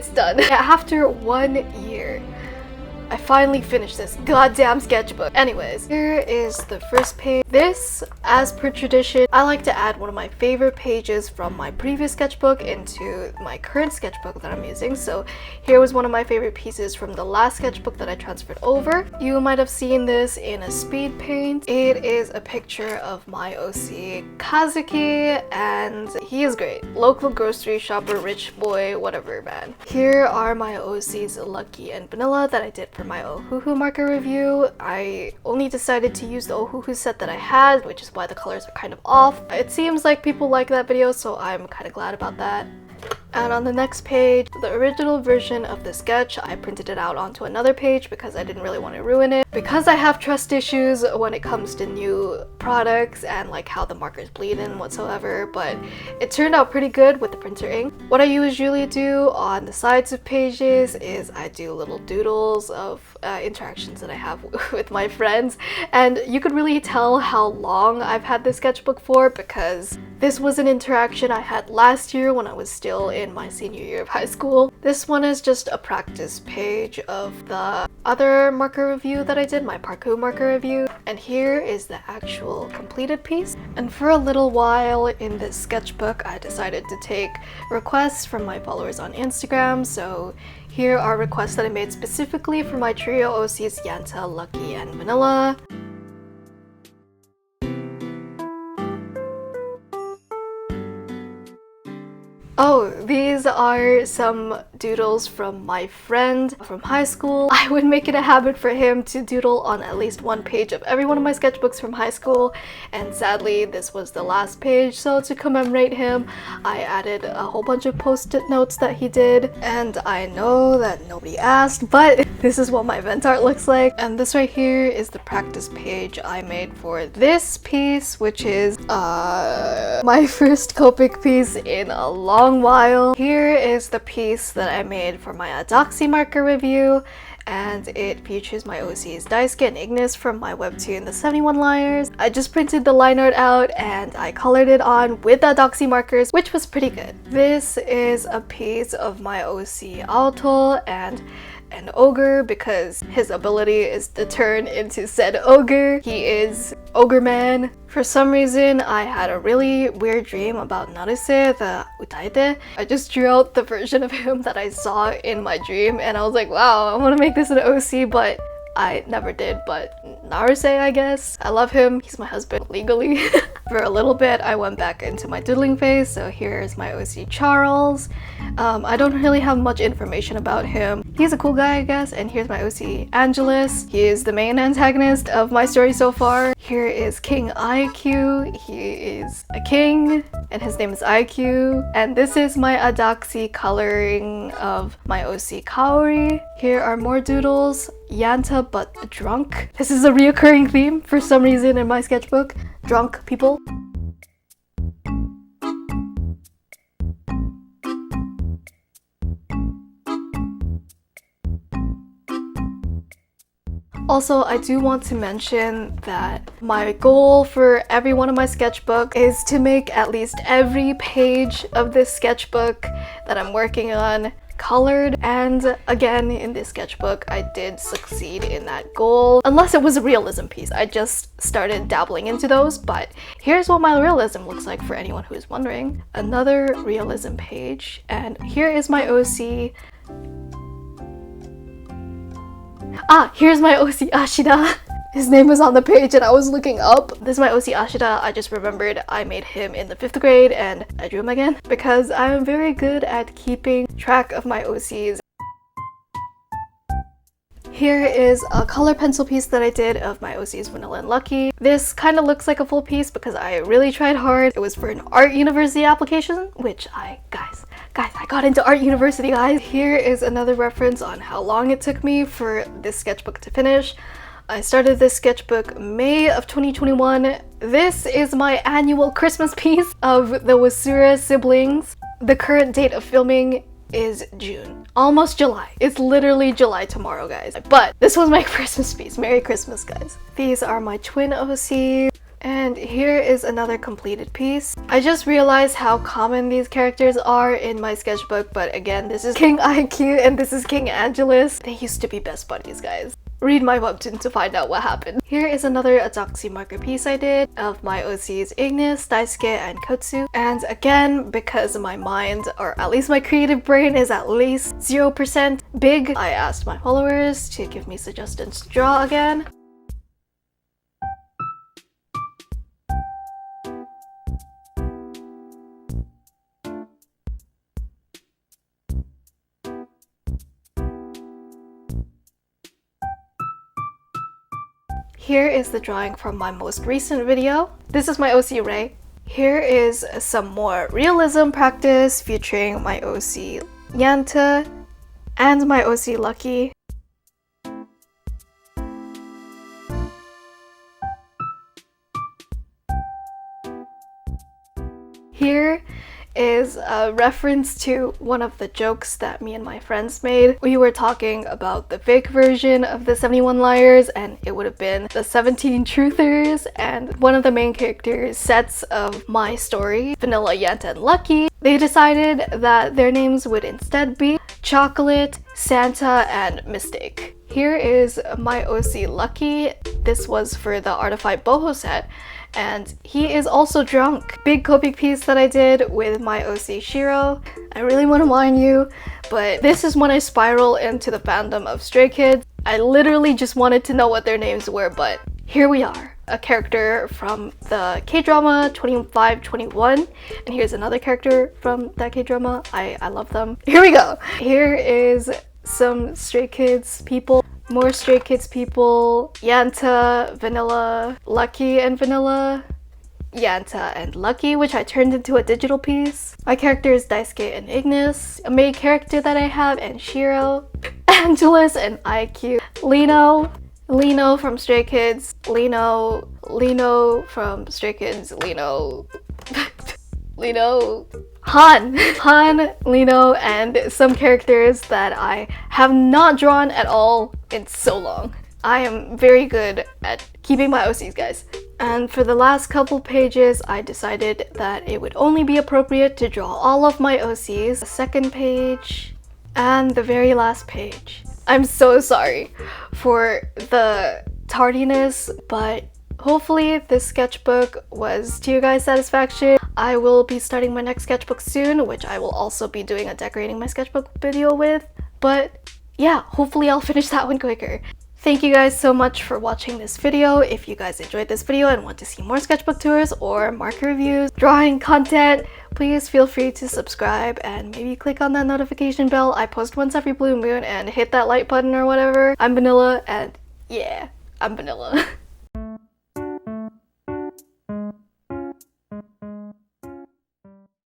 it's done. After 1 year, I finally finished this goddamn sketchbook. Anyways, here is the first page. This, as per tradition, I like to add one of my favorite pages from my previous sketchbook into my current sketchbook that I'm using. So here was one of my favorite pieces from the last sketchbook that I transferred over. You might have seen this in a speed paint. It is a picture of my OC Kazuki, and he is great. Local grocery shopper, rich boy, whatever, man. Here are my OCs Lucky and Vanilla that I did for my Ohuhu marker review. I only decided to use the Ohuhu set that I had, which is why the colors are kind of off. It seems like people like that video, so I'm kind of glad about that. And on the next page, the original version of the sketch, I printed it out onto another page because I didn't really want to ruin it. Because I have trust issues when it comes to new products and like how the markers bleed in whatsoever, but it turned out pretty good with the printer ink. What I usually do on the sides of pages is I do little doodles of interactions that I have with my friends, and you could really tell how long I've had this sketchbook for because this was an interaction I had last year when I was still in my senior year of high school. This one is just a practice page of the other marker review that I did, my parkour marker review, and here is the actual completed piece. And for a little while in this sketchbook, I decided to take requests from my followers on Instagram, so here are requests that I made specifically for my trio OCs Yanta, Lucky, and Vanilla. Oh, these are some doodles from my friend from high school. I would make it a habit for him to doodle on at least one page of every one of my sketchbooks from high school, and sadly this was the last page, so to commemorate him, I added a whole bunch of post-it notes that he did. And I know that nobody asked, but this is what my event art looks like. And this right here is the practice page I made for this piece, which is my first Copic piece in a long while. Here is the piece that I made for my Adoxy marker review, and it features my OCs Daisuke and Ignis from my webtoon The 71 Liars. I just printed the line art out and I colored it on with the Adoxy markers, which was pretty good. This is a piece of my OC Alto and an ogre because his ability is to turn into said ogre. He is Ogre Man. For some reason, I had a really weird dream about Naruse, the utaite. I just drew out the version of him that I saw in my dream, and I was like, wow, I want to make this an OC, but I never did. But Naruse, I guess. I love him. He's my husband legally. For a little bit, I went back into my doodling phase, so here's my OC Charles. I don't really have much information about him. He's a cool guy, I guess. And here's my OC Angelus. He is the main antagonist of my story so far. Here is King IQ. He is a king, and his name is IQ. And this is my Adoxy coloring of my OC Kaori. Here are more doodles. Yanta but drunk. This is a reoccurring theme for some reason in my sketchbook. Drunk people. Also, I do want to mention that my goal for every one of my sketchbooks is to make at least every page of this sketchbook that I'm working on colored, and again in this sketchbook I did succeed in that goal, unless it was a realism piece. I just started dabbling into those, but here's what my realism looks like for anyone who is wondering. Another realism page, and here is my OC. Here's my OC Ashida. His name was on the page and I was looking up. This is my OC Ashida. I just remembered I made him in the 5th grade and I drew him again because I am very good at keeping track of my OCs. Here is a color pencil piece that I did of my OCs Vanilla and Lucky. This kind of looks like a full piece because I really tried hard. It was for an art university application, which guys, I got into art university, guys. Here is another reference on how long it took me for this sketchbook to finish. I started this sketchbook May of 2021. This is my annual Christmas piece of the Wasura siblings. The current date of filming is June. Almost July. It's literally July tomorrow, guys. But this was my Christmas piece. Merry Christmas, guys. These are my twin OCs. And here is another completed piece. I just realized how common these characters are in my sketchbook, but again, this is King IQ and this is King Angelus. They used to be best buddies, guys. Read my webtoon to find out what happened. Here is another Adoxy marker piece I did of my OCs Ignis, Daisuke, and Kotsu. And again, because my mind, or at least my creative brain, is at least 0% big, I asked my followers to give me suggestions to draw again. Here is the drawing from my most recent video. This is my OC Ray. Here is some more realism practice featuring my OC Yanta and my OC Lucky. Here is a reference to one of the jokes that me and my friends made. We were talking about the fake version of the 71 Liars, and it would have been the 17 Truthers, and one of the main characters' sets of my story, Vanilla, Yanta, and Lucky, they decided that their names would instead be Chocolate, Santa, and Mistake. Here is my OC Lucky. This was for the Artified Boho set, and he is also drunk. Big Copic piece that I did with my OC Shiro. I really want to whine you, but this is when I spiral into the fandom of Stray Kids. I literally just wanted to know what their names were, but here we are. A character from the K-drama 2521, and here's another character from that K-drama. I love them. Here we go. Here is some Stray Kids people. More Stray Kids people. Yanta, Vanilla, Lucky and Vanilla, Yanta and Lucky, which I turned into a digital piece. My character is Daisuke and Ignis. A main character that I have, and Shiro, Angelus and IQ. Lino from Stray Kids. Lino from Stray Kids. Lino, Han, Lino, and some characters that I have not drawn at all in so long. I am very good at keeping my OCs, guys. And for the last couple pages, I decided that it would only be appropriate to draw all of my OCs. The second page and the very last page. I'm so sorry for the tardiness, but hopefully this sketchbook was to your guys' satisfaction. I will be starting my next sketchbook soon, which I will also be doing a decorating my sketchbook video with. But yeah, hopefully I'll finish that one quicker. Thank you guys so much for watching this video. If you guys enjoyed this video and want to see more sketchbook tours or marker reviews, drawing content, please feel free to subscribe and maybe click on that notification bell. I post once every blue moon, and hit that like button or whatever. I'm Vanilla, and yeah, I'm Vanilla.